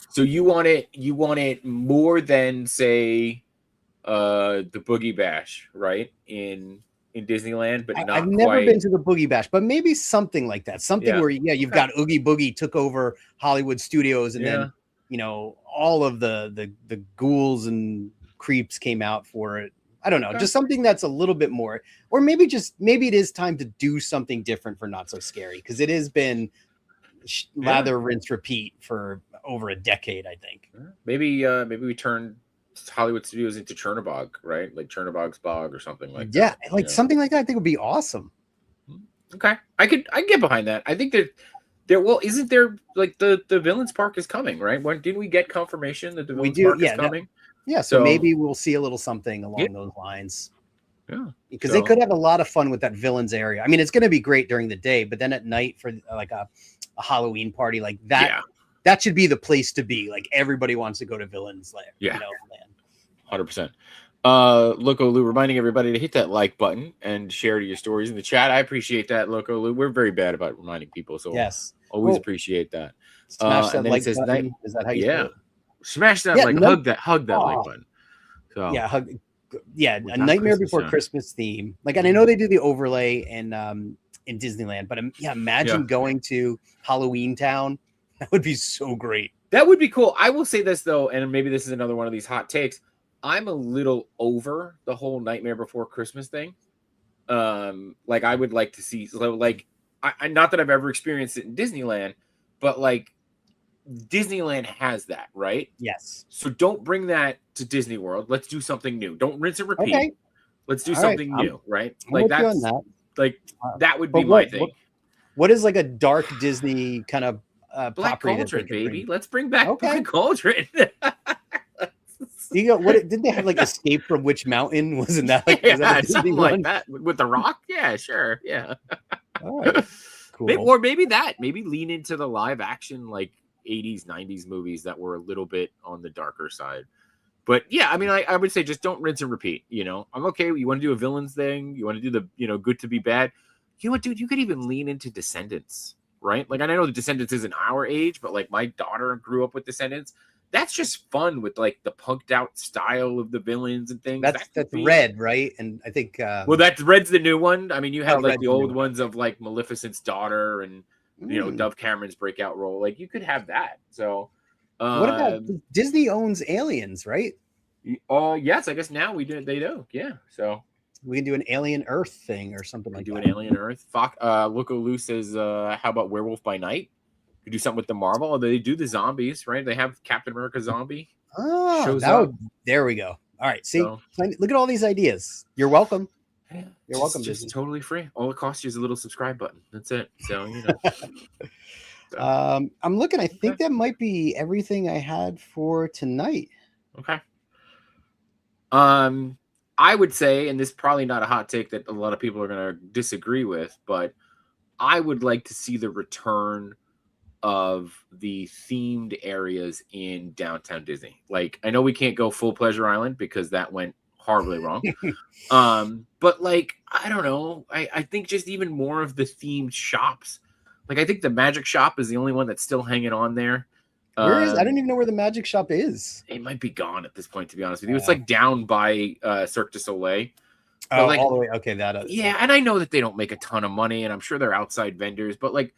So you want it more than say the Boogie Bash, right? In Disneyland, but I've never been to the Boogie Bash, but maybe something like that. Something where you've got Oogie Boogie took over Hollywood Studios, and then you know all of the ghouls and creeps came out for it. I don't know, just something that's a little bit more, or maybe it is time to do something different for Not So Scary, because it has been lather, rinse, repeat for over a decade, I think. Maybe we turn Hollywood Studios into Chernobog, right? Like Chernobog's Bog or something like that. Yeah, like something like that I think would be awesome. Okay. I get behind that. I think that isn't there like the Villains Park is coming, right? When didn't we get confirmation that the Villains Park is coming? So maybe we'll see a little something along those lines. Yeah. Because they could have a lot of fun with that villains area. I mean, it's going to be great during the day, but then at night for like a Halloween party like that, that should be the place to be. Like everybody wants to go to Villains Land. Yeah. You know, 100%. Loco Lou reminding everybody to hit that like button and share your stories in the chat. I appreciate that, Loco Lou. We're very bad about reminding people, so Yes. always appreciate that. Smash And that then it like says night. button. Is that how you say Yeah, it? smash that Yeah. like, No. hug that like Oh, button. So yeah. Yeah. A without Nightmare Christmas Before time. Christmas theme. Like, and I know they do the overlay in Disneyland, but yeah, imagine going to Halloween Town. That would be so great. That would be cool. I will say this though, and maybe this is another one of these hot takes. I'm a little over the whole Nightmare Before Christmas thing. Like I would like to see, like, I not that I've ever experienced it in Disneyland, but like Disneyland has that, right? Yes. So don't bring that to Disney World. Let's do something new. Don't rinse and repeat. Okay. Let's do All right. something new, right? I'm Like with you on that's that. like that would But be my thing. What is like a dark Disney kind of Black property that they Cauldron, could bring? baby. Let's bring back Okay. Black Cauldron. You know, what didn't they have like Escape from Witch Mountain? Wasn't that like, was that a Disney something one? like that with the Rock? Yeah, sure, yeah. All right, cool. Or maybe lean into the live action like 80s, 90s movies that were a little bit on the darker side. But yeah, I mean, I would say just don't rinse and repeat. You know, I'm okay. You want to do a villains thing? You want to do the good to be bad? You know what, dude? You could even lean into Descendants, right? Like I know the Descendants isn't our age, but like my daughter grew up with Descendants. That's just fun with like the punked out style of the villains and things. That's Red, right? And I think well, that's Red's the new one. I mean, you had like Red's the old ones of like Maleficent's daughter and Dove Cameron's breakout role. Like you could have that. So what about Disney owns Aliens, right? Yes, I guess now they do. Yeah. So we can do an Alien Earth thing or something like that. Do an Alien Earth. Loco Lou says, how about Werewolf by Night? You do something with the Marvel. They do the zombies, right? They have Captain America zombie. Oh, there we go. All right. See, look at all these ideas. You're welcome. You're welcome. Just totally free. All it costs you is a little subscribe button. That's it. So, you know. I'm looking. I think that might be everything I had for tonight. Okay. I would say, and this is probably not a hot take that a lot of people are going to disagree with, but I would like to see the return of the themed areas in downtown Disney. Like, I know we can't go full Pleasure Island because that went horribly wrong. But like, I don't know. I think just even more of the themed shops. Like, I think the Magic Shop is the only one that's still hanging on there. Where is? I don't even know where the Magic Shop is. It might be gone at this point, to be honest with you. It's like down by Cirque du Soleil. Oh, like, all the way. Okay, that. Yeah, and I know that they don't make a ton of money, and I'm sure they're outside vendors. But like,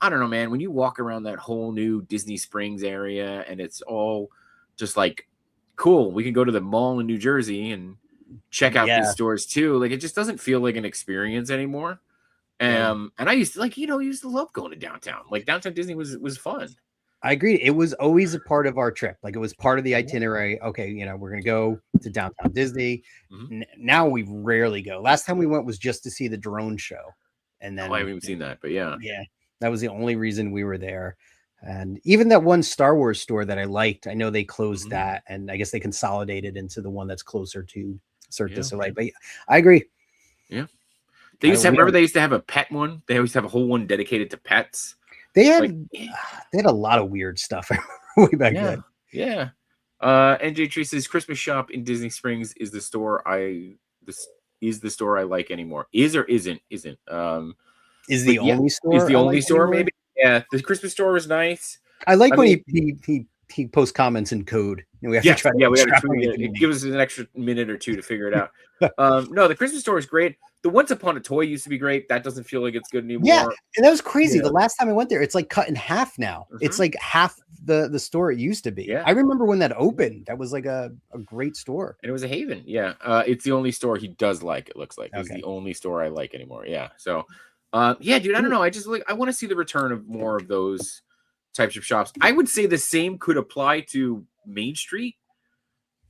I don't know, man. When you walk around that whole new Disney Springs area, and it's all just like, cool. We can go to the mall in New Jersey and check out these stores too. Like, it just doesn't feel like an experience anymore. And I used to love going to downtown. Like, downtown Disney was fun. I agree. It was always a part of our trip. Like, it was part of the itinerary. Okay, we're going to go to downtown Disney. Mm-hmm. Now we rarely go. Last time we went was just to see the drone show. And then I haven't even seen that, but yeah. Yeah. That was the only reason we were there. And even that one Star Wars store that I liked, I know they closed that, and I guess they consolidated into the one that's closer to Cirque du Soleil. But I agree. Yeah. They used to remember they used to have a pet one. They always have a whole one dedicated to pets. They had a lot of weird stuff way back then. Yeah. NJ Tree says Christmas shop in Disney Springs is the store I like anymore. Is or isn't? Is the only store? Is the only store maybe? Yeah, the Christmas store was nice. I like when he posts comments in code. We have to try. We got to tweet it. It gives us an extra minute or two to figure it out. No, the Christmas store is great. The Once Upon a Toy used to be great. That doesn't feel like it's good anymore. Yeah, and that was crazy. The last time I went there, it's like cut in half now. Mm-hmm. It's like half the store it used to be. Yeah. I remember when that opened. That was like a great store. And it was a haven. Yeah. It's the only store he does like, it looks like. It's the only store I like anymore. Yeah. So, dude, I don't know. I want to see the return of more of those types of shops. I would say the same could apply to Main Street.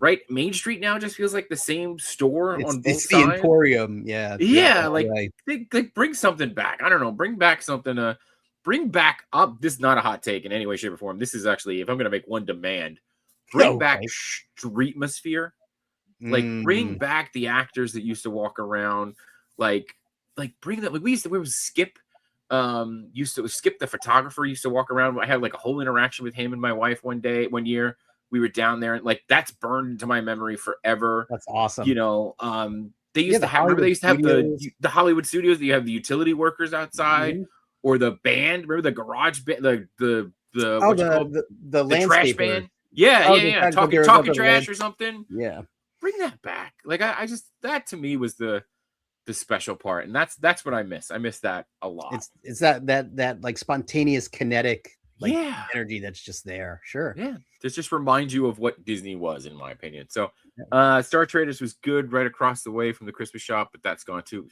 Right, Main Street now just feels like the same store on both sides. The Emporium, like bring something back. I don't know, bring back something. Bring back up. This is not a hot take in any way, shape, or form. This is actually, if I'm going to make one demand, bring back Streetmosphere. Like, bring back the actors that used to walk around. Like bring them. Like we was Skip. Skip the photographer used to walk around. I had like a whole interaction with him and my wife one year. we were down there, and like that's burned into my memory forever. That's awesome. You know, they used to have, remember they used to have the Hollywood studios. You have the utility workers outside, or the band. Remember the garage band, the trash band. Yeah. Talking trash or something. Yeah, bring that back. Like I just, that to me was the special part, and that's what I miss. I miss that a lot. It's that like spontaneous kinetic energy that's just there. Sure. Yeah. This just reminds you of what Disney was, in my opinion. So Star Traders was good right across the way from the Christmas shop, but that's gone too.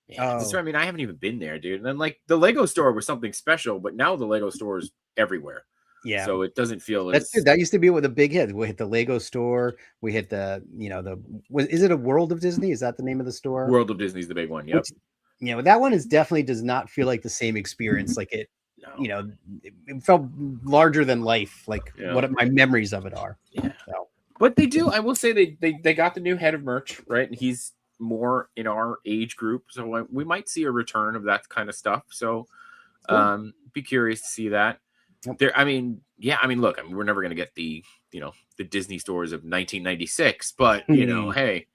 Yeah. I mean, I haven't even been there, dude. And then like the Lego store was something special, but now the Lego store is everywhere. Yeah. So it doesn't feel that's good. That used to be with a big hit. We hit the Lego store. We hit is it a World of Disney? Is that the name of the store? World of Disney is the big one. Yep. That one definitely does not feel like the same experience. Like it, it felt larger than life. Like what my memories of it are. Yeah. So. But they do. I will say they got the new head of merch, right? And he's more in our age group, so we might see a return of that kind of stuff. So, be curious to see that. There, I mean, look, we're never going to get the Disney stores of 1996, but hey,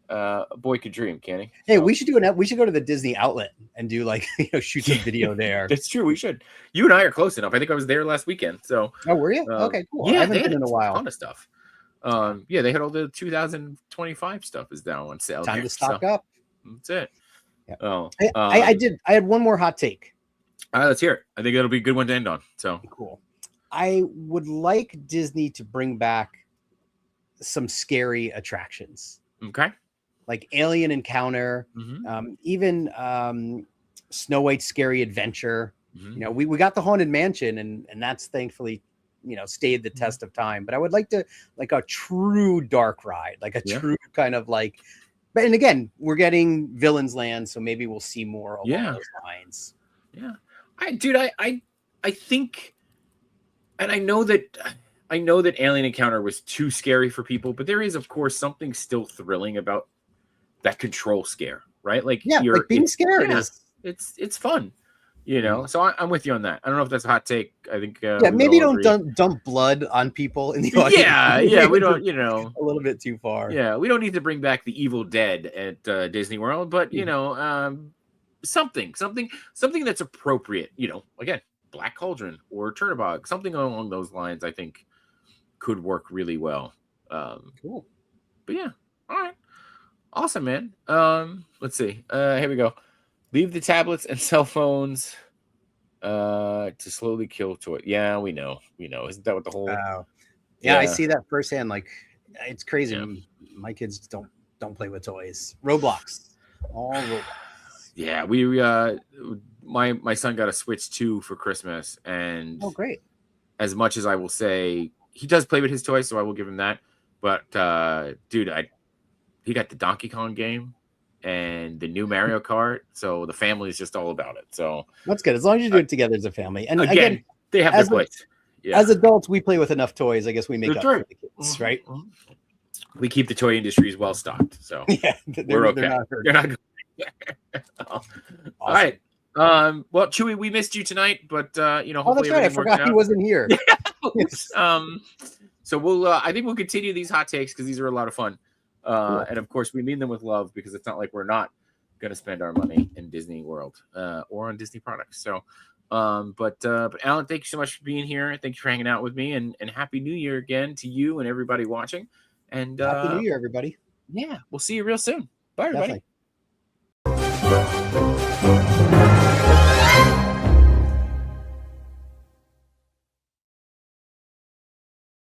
a boy could dream, can he? Hey, we should go to the Disney outlet and do like shoot some video there. That's true. We should. You and I are close enough. I think I was there last weekend. So, oh, were you? Okay, cool. Yeah, I haven't been in a while. A ton of stuff. They had all the 2025 stuff is now on sale. Time to stock up. That's it. Yeah. Oh, I had one more hot take. Let's hear it. I think that'll be a good one to end on. So cool. I would like Disney to bring back some scary attractions. Okay. Like Alien Encounter, even Snow White's Scary Adventure. We got the Haunted Mansion, and that's thankfully stayed the test of time. But I would like a true dark ride, like a true kind of like. But and again, we're getting Villains Land, so maybe we'll see more along those lines. Yeah, I think, and I know that Alien Encounter was too scary for people, but there is of course something still thrilling about that control scare, right? Like like being scared is it's fun. So I'm with you on that. I don't know if that's a hot take. I think maybe don't dump blood on people in the audience. Yeah, we don't, a little bit too far. Yeah, we don't need to bring back the Evil Dead at Disney World, but something that's appropriate. Again, Black Cauldron or Turnabog, something along those lines. I think could work really well. Cool. But yeah, all right, awesome, man. Let's see. Here we go. Leave the tablets and cell phones to slowly kill toy. Yeah, we know. Isn't that what the whole? I see that firsthand. Like, it's crazy. Yeah. My kids don't play with toys. Roblox, all Roblox. Yeah, we my son got a Switch 2 for Christmas, and great. As much as I will say he does play with his toys, so I will give him that. But dude, he got the Donkey Kong game and the new Mario Kart, so the family is just all about it. So that's good, as long as you do it together as a family. And again they have their place. As adults, we play with enough toys. I guess we make up for the kids, right? We keep the toy industries well stocked, so we're okay. They're not awesome. All right. Well, Chewy, we missed you tonight, but hopefully that's right. I forgot he wasn't here. So we'll I think we'll continue these hot takes because these are a lot of fun. Cool. And of course, we mean them with love because it's not like we're not going to spend our money in Disney World or on Disney products. So, but Alan, thank you so much for being here. Thank you for hanging out with me, and Happy New Year again to you and everybody watching. And Happy New Year, everybody. Yeah, we'll see you real soon. Bye, everybody. Definitely.